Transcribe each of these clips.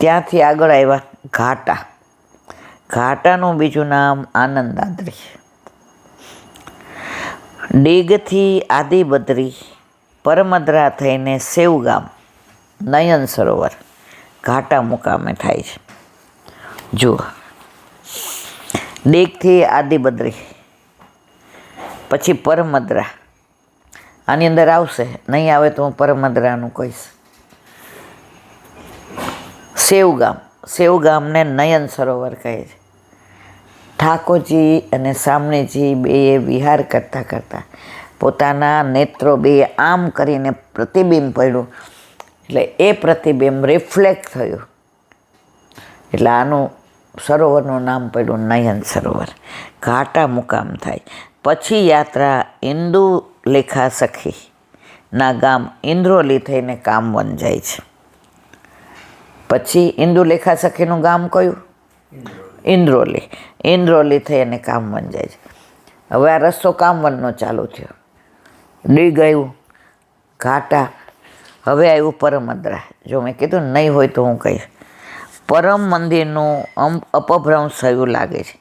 ત્યાંથી આગળ આવ્યા ઘાટા. ઘાટાનું બીજું નામ આનંદાદ્રી. ડીગથી આદિબદ્રી, પરમદ્રા થઈને સેવગામ, નયન સરોવર ઘાટા મુકામે થાય છે. જુઓ, ડીગથી આદિબદ્રી, પછી પરમદ્રા. આની અંદર આવશે, નહીં આવે તો હું પરમદ્રાનું કહીશ. સેવગામ, સેવગામને નયન સરોવર કહે છે. ઠાકોરજી અને સામનેજી બેએ વિહાર કરતાં કરતાં પોતાના નેત્રો બે આમ કરીને પ્રતિબિંબ પડ્યું, એટલે એ પ્રતિબિંબ રિફ્લેક્ટ થયું, એટલે આનું સરોવરનું નામ પડ્યું નયન સરોવર. ઘાટા મુકામ થાય. પછી યાત્રા ઇન્દુલેખા સખીના ગામ ઇન્દ્રોલી થઈને કામવન જાય છે. પછી ઇન્દુલેખા સખીનું ગામ કયું? ઇન્દ્રોલી. ઇન્દ્રોલી થઈ અને કામવન જાય છે. હવે આ રસ્તો કામવનનો ચાલુ થયો. ડી ગયું ઘાટા, હવે આવ્યું પરમદ્રા. જો મેં કીધું નહીં હોય તો હું કહીશ. પરમ મંદિરનું અપભ્રંશ થયું લાગે છે.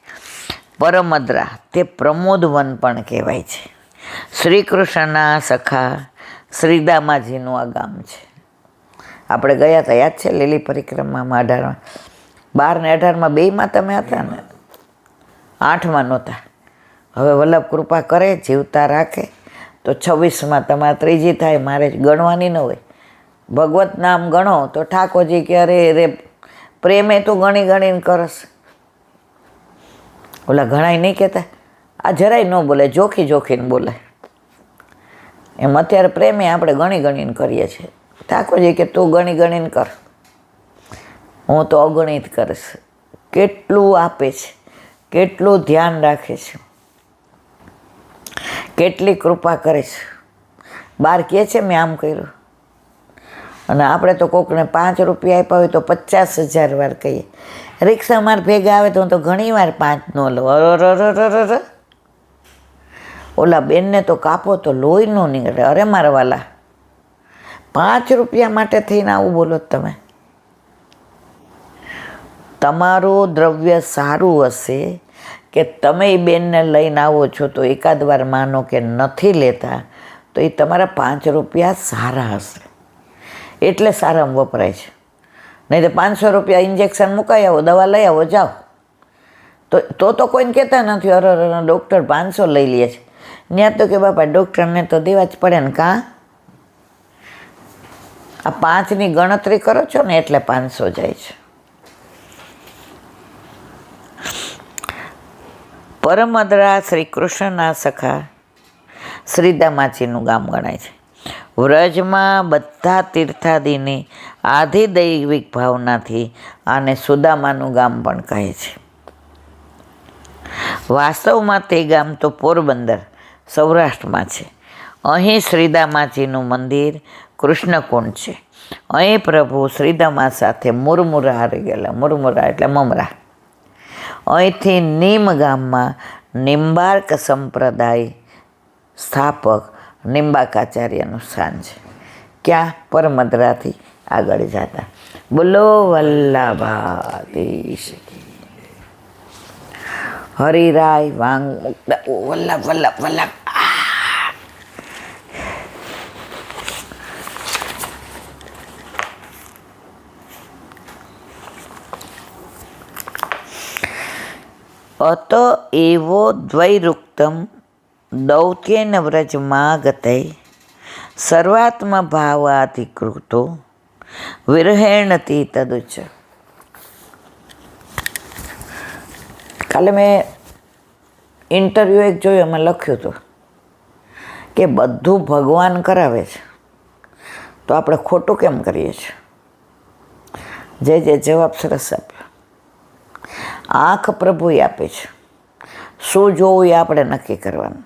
પરમદ્રા તે પ્રમોદવન પણ કહેવાય છે. શ્રી કૃષ્ણના સખા શ્રીદામાજીનું આ ગામ છે. આપણે ગયા હતા, યાદ છે? લીલી પરિક્રમામાં 18માં, 12 ને 18માં બેયમાં તમે હતા ને? 8માં નહોતા. હવે વલ્લભ કૃપા કરે, જીવતા રાખે તો 26માં તમારે ત્રીજી થાય. મારે ગણવાની ન હોય. ભગવત નામ ગણો તો ઠાકોરજી કે અરે રે પ્રેમે તું ગણી ગણીને કરસ. ઓલા ઘણાય નહીં કહેતા, આ જરાય ન બોલે, જોખી જોખીને બોલે. એમ અત્યારે પ્રેમે આપણે ગણી ગણીને કરીએ છીએ. ઠાકોરજી કે તું ગણી ગણીને કર, હું તો અગણિત કરીશ. કેટલું આપે છે, કેટલું ધ્યાન રાખે છે, કેટલી કૃપા કરે છે. બહાર કહે છે મેં આમ કર્યું, અને આપણે તો કોકને 5 રૂપિયા આપ્યા હોય તો 50,000 વાર કહીએ. રિક્ષા માર ભેગા આવે તો હું તો ઘણી વાર 5 ન લઉં. ઓલા બેનને તો કાપો તો લોહી ન નીકળે. અરે મારા વાલા, 5 રૂપિયા માટે થઈને આવું બોલો તમે? તમારું દ્રવ્ય સારું હશે કે તમે એ બેનને લઈને આવો છો તો એકાદ વાર માનો કે નથી લેતા, તો એ તમારા 5 રૂપિયા સારા હશે એટલે સારામાં વપરાય છે. નહીં તો 500 રૂપિયા ઇન્જેક્શન મુકાઈ આવો, દવા લઈ આવો, જાઓ. તો કોઈને કહેતા નથી અરે ડૉક્ટર 500 લઈ લે છે. ત્યાં તો કે બાપા ડૉક્ટરને તો દેવા જ પડે ને. કાં આ 5ની ગણતરી કરો છો ને એટલે 500 જાય છે. પરમદ્રા શ્રી કૃષ્ણના સખા શ્રીદામાજીનું ગામ ગણાય છે. વ્રજમાં બધા તીર્થાદિની આધિદૈવિક ભાવનાથી આને સુદામાનું ગામ પણ કહે છે. વાસ્તવમાં તે ગામ તો પોરબંદર સૌરાષ્ટ્રમાં છે. અહીં શ્રીદામાજીનું મંદિર કૃષ્ણકુંડ છે. અહીં પ્રભુ શ્રીદામા સાથે મુરમુરા હારી ગયેલા. મુરમુરા એટલે મમરા. અહીંથી નીમ ગામમાં નિંબાર્ક સંપ્રદાય સ્થાપક નિંબાકાચાર્યનું સ્થાન છે. ક્યાં? પરમદ્રાથી આગળ જતા. બોલો વલ્લભાધીશ હરિરાય વાંગ મુક્તા. વલ્લભ વલ્લભ વલ્લભ. અત એવો દ્વૈરુક્તમ દૌત્યેન વ્રજમાં ગતે સર્વાત્મ ભાવાધિકૃતો વિરહેણતી તદુચ્ચ. કાલે મેં ઇન્ટરવ્યૂ એક જોયું, એમાં લખ્યું હતું કે બધું ભગવાન કરાવે છે તો આપણે ખોટું કેમ કરીએ છીએ? જે જવાબ સરસ આપ્યો. આંખ પ્રભુએ આપે છે, શું જોવું એ આપણે નક્કી કરવાનું.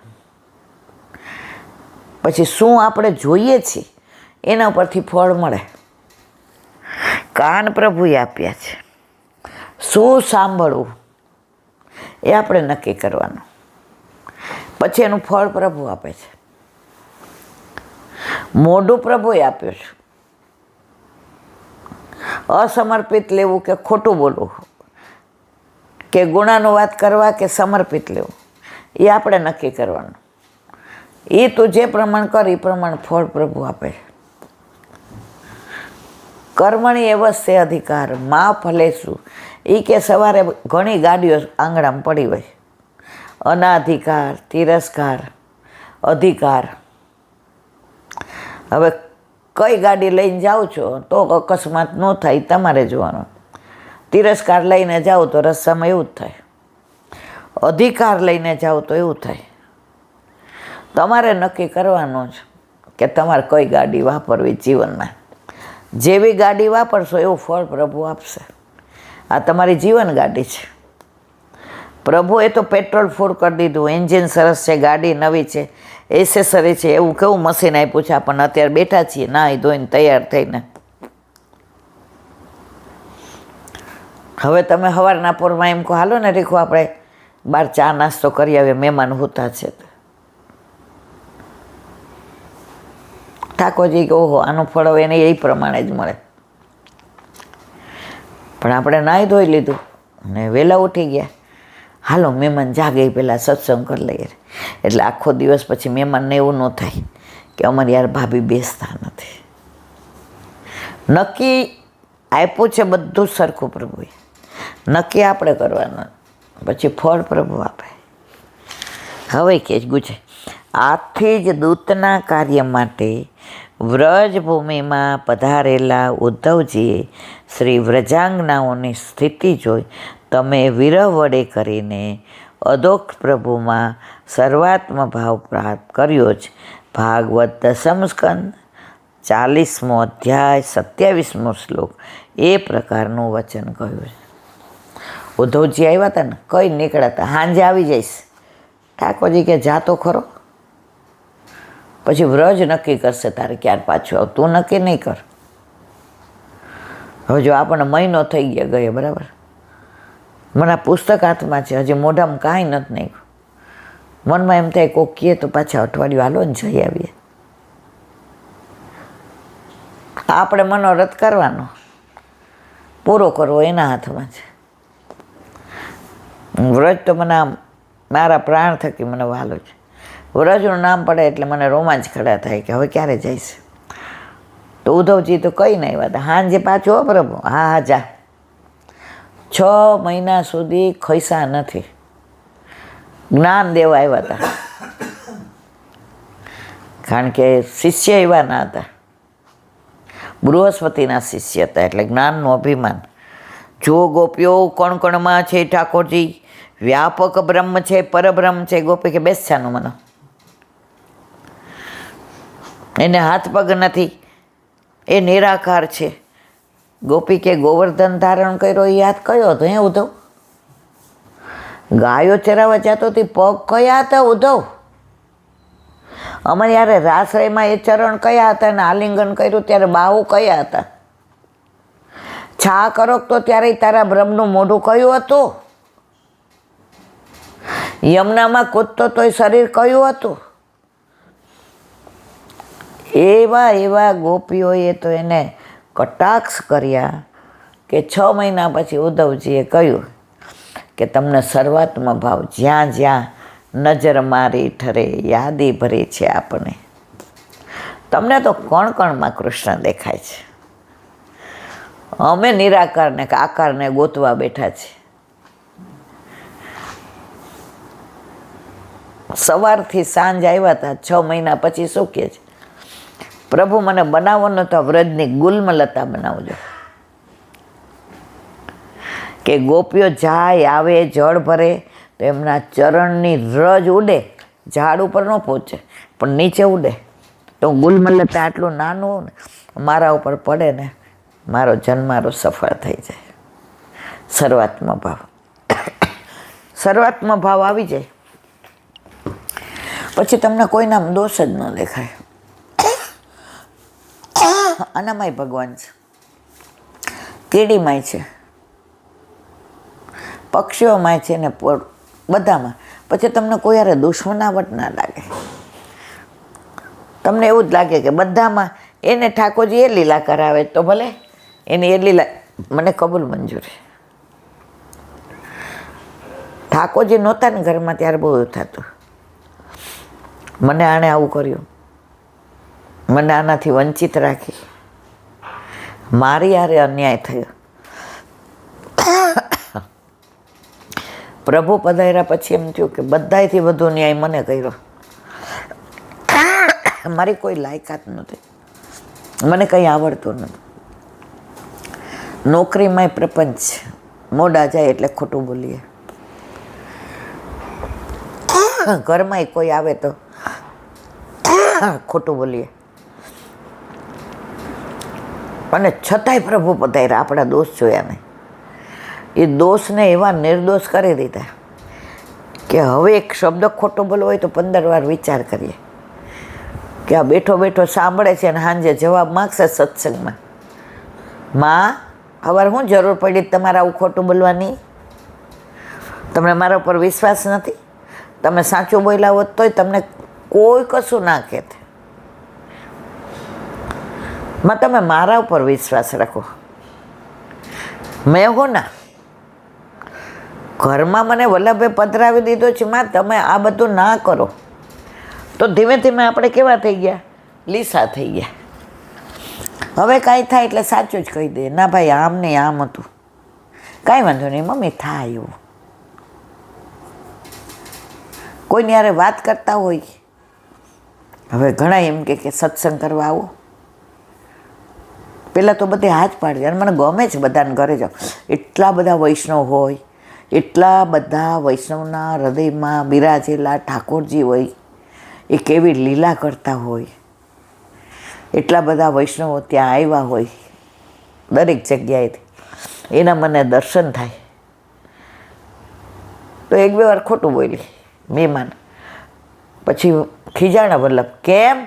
પછી શું આપણે જોઈએ છીએ એના પરથી ફળ મળે. કાન પ્રભુએ આપ્યા છે, શું સાંભળવું એ આપણે નક્કી કરવાનું. પછી એનું ફળ પ્રભુ આપે છે. મોઢું પ્રભુએ આપ્યું છે, અસમર્પિત લેવું કે ખોટું બોલવું, કે ગુણાનુવાદ કરવા કે સમર્પિત લેવું, એ આપણે નક્કી કરવાનું. એ તું જે પ્રમાણ કર એ પ્રમાણે ફળ પ્રભુ આપે. કર્મણી એવસ્ય અધિકાર મા ફલેશું. એ કે સવારે ઘણી ગાડીઓ આંગણામાં પડી હોય, અનાધિકાર, તિરસ્કાર, અધિકાર. હવે કઈ ગાડી લઈને જાઓ છો તો અકસ્માત ન થાય તમારે જોવાનું. તિરસ્કાર લઈને જાઓ તો રસ્તામાં એવું જ થાય, અધિકાર લઈને જાઓ તો એવું થાય. તમારે નક્કી કરવાનું જ કે તમારે કઈ ગાડી વાપરવી જીવનમાં. જેવી ગાડી વાપરશો એવું ફળ પ્રભુ આપશે. આ તમારી જીવન ગાડી છે. પ્રભુએ તો પેટ્રોલ ફૂલ કરી દીધું, એન્જિન સરસ છે, ગાડી નવી છે, એસેસરી છે, એવું કેવું મશીન આપ્યું છે. આપણને અત્યારે બેઠા છીએ નાહી ધોઈને તૈયાર થઈને. હવે તમે સવારના પોરમાં એમ કહો હાલો ને રીખો આપણે બહાર ચા નાસ્તો કરી આવીએ, મહેમાન હોતા છે. ઠાકોરજી કે ઓહો આનું ફળ હવે એને એ પ્રમાણે જ મળે. પણ આપણે નાહી ધોઈ લીધું ને વહેલા ઉઠી ગયા, હાલો મહેમાન જાગે પહેલાં સત્સંગ કરી લઈએ. એટલે આખો દિવસ પછી મહેમાનને એવું ન થાય કે અમારી યાર ભાભી બેસતા નથી. નક્કી આપ્યું છે બધું સરખું પ્રભુએ, નક્કી આપણે કરવાનું, પછી ફળ પ્રભુ આપે. હવે કે ગુજે આથી જ દૂતના કાર્ય માટે વ્રજભૂમિમાં પધારેલા ઉદ્ધવજીએ શ્રી વ્રજાંગનાઓની સ્થિતિ જોઈ તમે વિરહ વડે કરીને અધોક્ષ પ્રભુમાં સર્વાત્મ ભાવ પ્રાપ્ત કર્યો જ. ભાગવત દસમ સ્કંદ 40મો અધ્યાય 27મો શ્લોક એ પ્રકારનું વચન કહ્યું છે. ઉદ્ધવજી આવ્યા હતા ને, કઈ નીકળ્યા હતા, સાંજે આવી જઈશ. ઠાકોરજી કે જાતો ખરો, પછી વ્રજ નક્કી કરશે તારે ક્યારે પાછું આવ, તું નક્કી નહીં કર. હવે જો આપણને મહિનો થઈ ગયા ગયે, બરાબર, મને આ પુસ્તક હાથમાં છે, હજી મોઢામાં કાંઈ નથી નાખ્યું. મનમાં એમ થાય કોક કહે તો પાછા અઠવાડિયું હાલો ને જઈ આવીએ. આપણે મનોરથ કરવાનો, પૂરો કરવો એના હાથમાં છે. વ્રજ તો મને આમ મારા પ્રાણ થકી મને વહાલો છે. વ્રજનું નામ પડે એટલે મને રોમાંચ ખડા થાય કે હવે ક્યારે જઈશ. તો ઉદ્ધવજી તો કંઈ નહીં વાત, હાંજે પાછું હો પ્રભુ, હા હા જા. 6 મહિના સુધી ખૈસા નથી, જ્ઞાન દેવા આવ્યા હતા. કારણ કે શિષ્ય એવા ના હતા, બૃહસ્પતિના શિષ્ય હતા, એટલે જ્ઞાનનું અભિમાન. જો ગોપીઓ કણકણમાં છે ઠાકોરજી, વ્યાપક બ્રહ્મ છે, પરબ્રહ્મ છે. ગોપી કે બેસ છાનું મને, એને હાથ પગ નથી, એ નિરાકાર છે. ગોપી કે ગોવર્ધન ધારણ કર્યો એ હાથ કયો હતો હે ઉદ્ધવ? ગાયો ચરાવવા જતો હતી, પગ કયા હતા ઉદ્ધવ? અમારે યારે રાસરાયમાં એ ચરણ કયા હતા ને આલિંગન કર્યું ત્યારે બાહુ કયા હતા? છા કરો તો ત્યારે તારા બ્રહ્મનું મોઢું કયું હતું? યમુનામાં કૂદતો તોય શરીર કયું હતું? એવા ગોપીઓએ તો એને કટાક્ષ કર્યા કે 6 મહિના પછી ઉદ્ધવજીએ કહ્યું કે તમને સર્વાત્મ ભાવ જ્યાં જ્યાં નજર મારી ઠરે યાદી ભરી છે આપણે. તમને તો કણકણમાં કૃષ્ણ દેખાય છે, અમે નિરાકારને આકારને ગોતવા બેઠા છે. સવારથી સાંજ આવ્યા હતા, 6 મહિના પછી શું કહે છે? પ્રભુ મને બનાવવાનો તો વ્રજની ગુલમલતા બનાવજો, કે ગોપીઓ જાય આવે જળ ભરે તો એમના ચરણની રજ ઉડે, ઝાડ ઉપર ન પહોંચે પણ નીચે ઉડે. તો ગુલમલતા આટલું નાનું મારા ઉપર પડે ને, મારો જન્મારો સફળ થઈ જાય. સર્વાત્મ ભાવ, સર્વાત્મ ભાવ આવી જાય પછી તમને કોઈના દોષ જ ન દેખાય. આનામાંય ભગવાન છે, કીડીમાંય છે, પક્ષીઓમાંય છે ને બધામાં. પછી તમને કોઈ યારે દુશ્મનાવટ ના લાગે, તમને એવું જ લાગે કે બધામાં એને ઠાકોરજી એ લીલા કરાવે તો ભલે એની એ લીલા મને કબૂલ મંજૂરી. ઠાકોરજી નહોતા ને ઘરમાં ત્યારે બહુ થતું, મને આણે આવું કર્યું, મને આનાથી વંચિત રાખી, મારી હારે અન્યાય થયો. પ્રભુ પધાર્યા પછી એમ થયું કે બધાયથી વધુ ન્યાય મને કર્યો. મારી કોઈ લાયકાત નથી, મને કંઈ આવડતું નથી. નોકરીમાંય પ્રપંચ, મોડા જાય એટલે ખોટું બોલીએ. ઘરમાંય કોઈ આવે તો ખોટું બોલીએ. અને છતાંય પ્રભુ પધાર્યા, આપણા દોષ જોયા નહીં. એ દોષને એવા નિર્દોષ કરી દીધા કે હવે એક શબ્દ ખોટો બોલવો હોય તો 15 વાર વિચાર કરીએ કે આ બેઠો બેઠો સાંભળે છે અને સાંજે જવાબ માગશે સત્સંગમાં, માં હવે શું જરૂર પડી તમારે આવું ખોટું બોલવાની? તમને મારા ઉપર વિશ્વાસ નથી? તમે સાચું બોલ્યા હોત તોય તમને કોઈ કશું ના કહેત. માં તમે મારા ઉપર વિશ્વાસ રાખો. મેં હો ના ઘરમાં મને વલ્લભે પધરાવી દીધો છે, માં તમે આ બધું ના કરો. તો ધીમે ધીમે આપણે કેવા થઈ ગયા? લીસા થઈ ગયા. હવે કાંઈ થાય એટલે સાચું જ કહી દે, ના ભાઈ આમ નહીં આમ હતું, કાંઈ વાંધો નહીં મમ્મી થાય એવું. કોઈની યારે વાત કરતા હોય, હવે ઘણા એમ કે સત્સંગ કરવા આવો. પહેલાં તો બધે હાથ પાડી અને મને ગમે છે બધાને ઘરે જાઓ. એટલા બધા વૈષ્ણવ હોય, એટલા બધા વૈષ્ણવના હૃદયમાં બિરાજેલા ઠાકોરજી હોય, એ કેવી લીલા કરતા હોય, એટલા બધા વૈષ્ણવો ત્યાં આવ્યા હોય દરેક જગ્યાએથી, એના મને દર્શન થાય. તો 1-2 વાર ખોટું બોલી મહેમાન, પછી ખીજાણા વલ્લભ કેમ?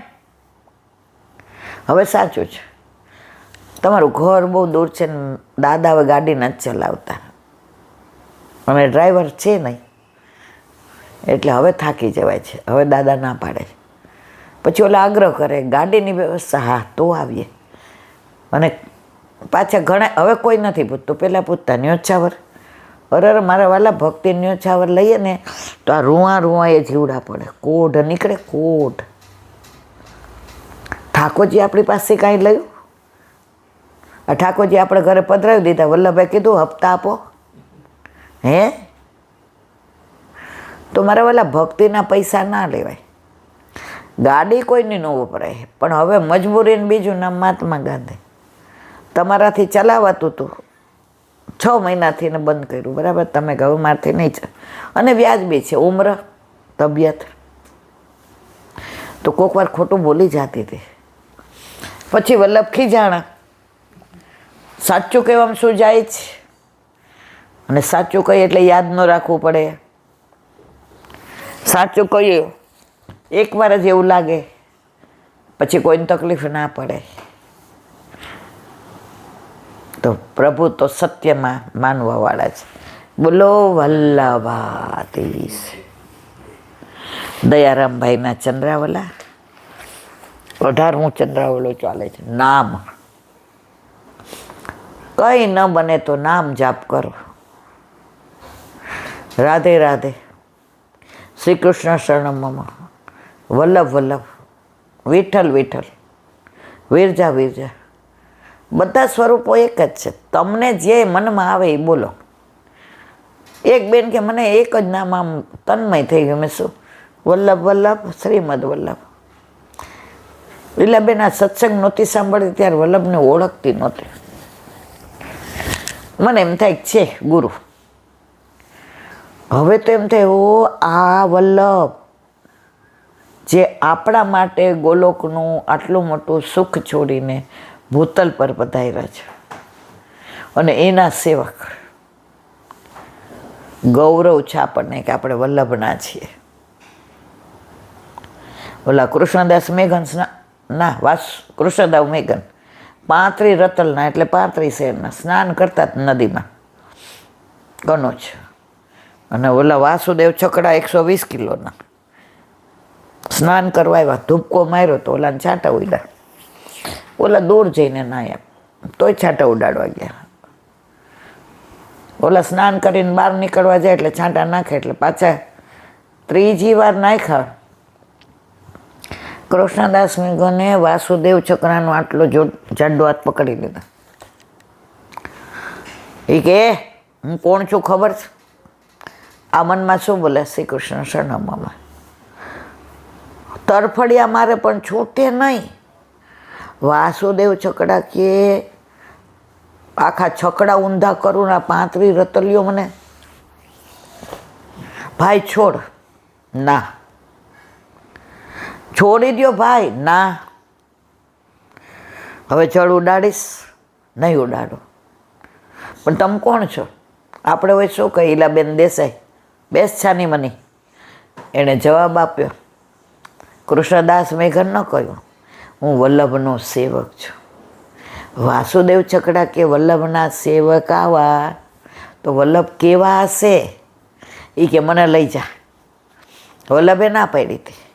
હવે સાચું છે, તમારું ઘર બહુ દૂર છે ને દાદા હવે ગાડી નથી ચલાવતા અને ડ્રાઈવર છે નહીં, એટલે હવે થાકી જવાય છે. હવે દાદા ના પાડે. પછી ઓલા આગ્રહ કરે ગાડીની વ્યવસ્થા, હા તો આવીએ. અને પાછા ઘણા હવે કોઈ નથી પૂછતું, પહેલાં પૂછતા ન્યોછાવર. અરે મારા વાલા ભક્તિ ન્યોછાવર લઈએ ને તો આ રૂઆ એ જીવડા પડે, કોઢ નીકળે કોઢ. ઠાકોરજી આપણી પાસે કાંઈ લયું? આ ઠાકોરજી આપણે ઘરે પધરાવી દીધા, વલ્લભભાઈ કીધું હપ્તા આપો. હે તો મારા વાલા ભક્તિના પૈસા ના લેવાય. ગાડી કોઈની ન વપરાય, પણ હવે મજબૂરીને બીજું નામ મહાત્મા ગાંધી. તમારાથી ચલાવાતું હતું, 6 મહિનાથી ને બંધ કર્યું, બરાબર? તમે કહો મારથી નહીં ચાલે, અને વ્યાજબી છે, ઉંમર તબિયત. તો કોઈક વાર ખોટું બોલી જતી હતી. પછી વલ્લભ ખીજાણા, સાચું કહેવામાં શું જાય છે? અને સાચું કહીએ એટલે યાદ ન રાખવું પડે. સાચું કહીએ એકવાર જ એવું લાગે, પછી કોઈને તકલીફ ના પડે. તો પ્રભુ તો સત્યમાં માનવાવાળા છે. બોલો વલ્લભાધીશ. દયારામભાઈના ચંદ્રાવલા, 18મું ચંદ્રાવલો ચાલે છે. નામ કંઈ ન બને તો નામ જાપ કરો. રાધે રાધે, શ્રી કૃષ્ણ શરણમ, વલ્લભ વલ્લભ, વિઠ્ઠલ વિઠ્ઠલ, વિરજા વિરજા, બધા સ્વરૂપો એક જ છે. તમને જે મનમાં આવે એ બોલો. એક બેન કે મને એક જ નામ આમ તન્મય થઈ ગયું. મેં શું? વલ્લભ વલ્લભ, શ્રીમદ વલ્લભ. લીલાબેન આ સત્સંગ નહોતી સાંભળતી ત્યારે વલ્લભને ઓળખતી નહોતી. મને એમ થાય છે ગુરુ. હવે તો એમ થાય ઓ આ વલ્લભ જે આપણા માટે ગોલોકનું આટલું મોટું સુખ છોડીને ભૂતલ પર પધાર્યા છે, અને એના સેવક. ગૌરવ છે આપણને કે આપણે વલ્લભના છીએ. ઓલા કૃષ્ણદાસ મેઘન ના કૃષ્ણદાસ મેઘન 35 રતલના એટલે 35 શેરના સ્નાન કરતા નદીમાં કનોજ. અને ઓલા વાસુદેવ છકડા 120 કિલોના સ્નાન કરવા આવ્યા, ધૂપકો માર્યો તો ઓલાને છાંટા ઉડ્યા. ઓલા દૂર જઈને ના એમ તોય છાંટા ઉડાડવા ગયા. ઓલા સ્નાન કરીને બહાર નીકળવા જાય એટલે છાંટા નાખે એટલે પાછા ત્રીજી વાર નાખ્યા. કૃષ્ણદાસ મેઘને વાસુદેવ છકરાનો આટલો જાડો હાથ પકડી લીધો. એ કે હું કોણ છું ખબર છે? આ મનમાં શું બોલે? શ્રી કૃષ્ણ સરનામામાં તરફડિયા મારે પણ છૂટે નહીં. વાસુદેવ છકડા કે આખા છકડા ઊંધા કરું ના 35 રતલિયો મને. ભાઈ છોડ. ના. છોડી દ્યો ભાઈ. ના. હવે જળ ઉડાડીશ? નહીં ઉડાડો. પણ તમે કોણ છો? આપણે હવે શું કહી? ઈલાબેન દેસાઈ બેસ છાની મની. એણે જવાબ આપ્યો. કૃષ્ણદાસ મેઘન ન કહ્યું, હું વલ્લભનો સેવક છું. વાસુદેવ છકડા કે વલ્લભના સેવક આવા તો વલ્લભ કેવા હશે? એ કે મને લઈ જા. વલ્લભે ના પાડી હતી.